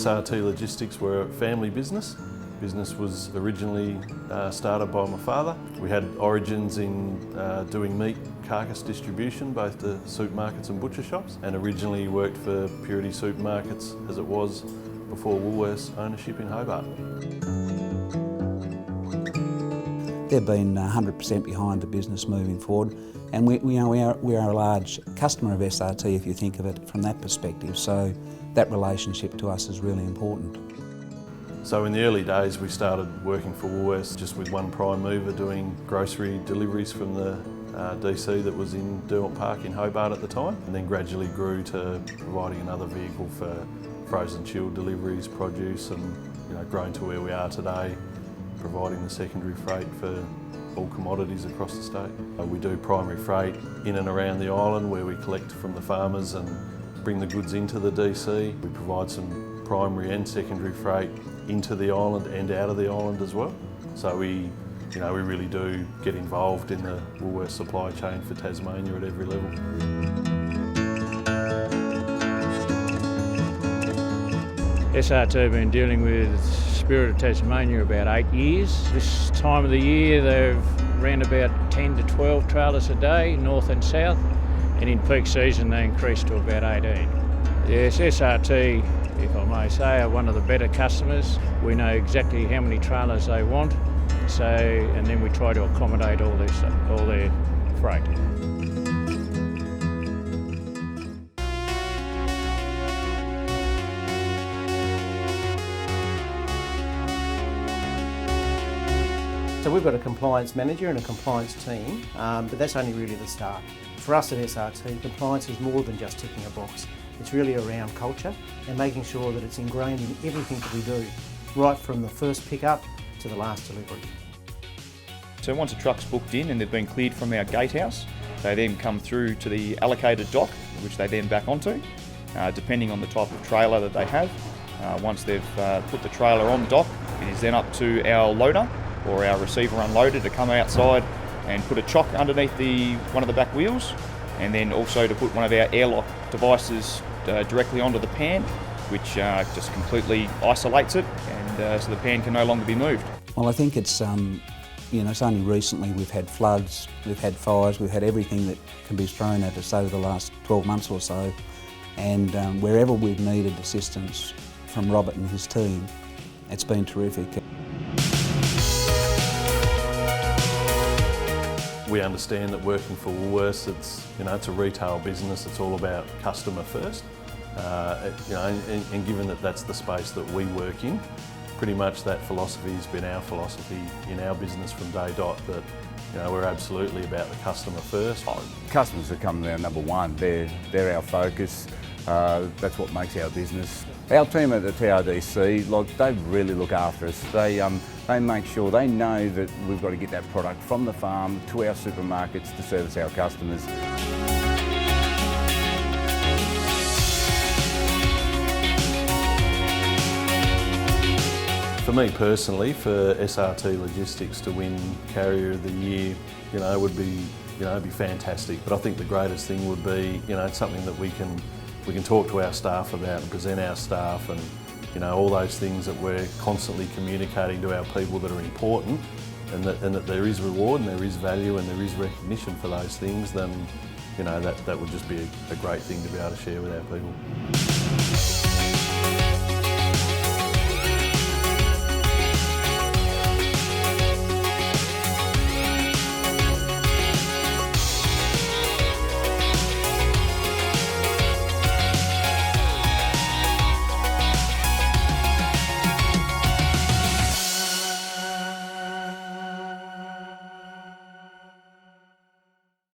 SRT Logistics were a family business. Business was originally started by my father. We had origins in doing meat carcass distribution, both to supermarkets and butcher shops, and originally worked for Purity Supermarkets as it was before Woolworths ownership in Hobart. They've been 100% behind the business moving forward, and we are a large customer of SRT if you think of it from that perspective, so that relationship to us is really important. So in the early days we started working for Woolworths just with one prime mover doing grocery deliveries from the DC that was in Derwent Park in Hobart at the time, and then gradually grew to providing another vehicle for frozen chilled deliveries, produce, and grown to where we are today, providing the secondary freight for all commodities across the state. We do primary freight in and around the island where we collect from the farmers and bring the goods into the DC. We provide some primary and secondary freight into the island and out of the island as well. So we really do get involved in the Woolworths supply chain for Tasmania at every level. SRT have been dealing with Spirit of Tasmania about 8 years. This time of the year they've ran about 10 to 12 trailers a day, north and south, and in peak season they increased to about 18. Yes, SRT, if I may say, are one of the better customers. We know exactly how many trailers they want, and then we try to accommodate all their freight. So we've got a compliance manager and a compliance team, but that's only really the start. For us at SRT, compliance is more than just ticking a box. It's really around culture and making sure that it's ingrained in everything that we do, right from the first pickup to the last delivery. So once a truck's booked in and they've been cleared from our gatehouse, they then come through to the allocated dock, which they then back onto, depending on the type of trailer that they have. Once they've put the trailer on dock, it is then up to our loader or our receiver unloader to come outside and put a chock underneath one of the back wheels, and then also to put one of our airlock devices directly onto the pan, which just completely isolates it, and so the pan can no longer be moved. Well, I think it's it's only recently we've had floods, we've had fires, we've had everything that can be thrown at us over the last 12 months or so, and wherever we've needed assistance from Robert and his team, it's been terrific. We understand that working for Woolworths, it's a retail business. It's all about customer first, and given that that's the space that we work in, pretty much that philosophy has been our philosophy in our business from day dot. That we're absolutely about the customer first. Customers become our number one. They're our focus. That's what makes our business. Our team at the TRDC, they really look after us. They make sure they know that we've got to get that product from the farm to our supermarkets to service our customers. For me personally, for SRT Logistics to win Carrier of the Year, would be, be fantastic. But I think the greatest thing would be, it's something that we can talk to our staff about and present our staff, and all those things that we're constantly communicating to our people that are important, and that there is reward and there is value and there is recognition for those things. Then that would just be a great thing to be able to share with our people.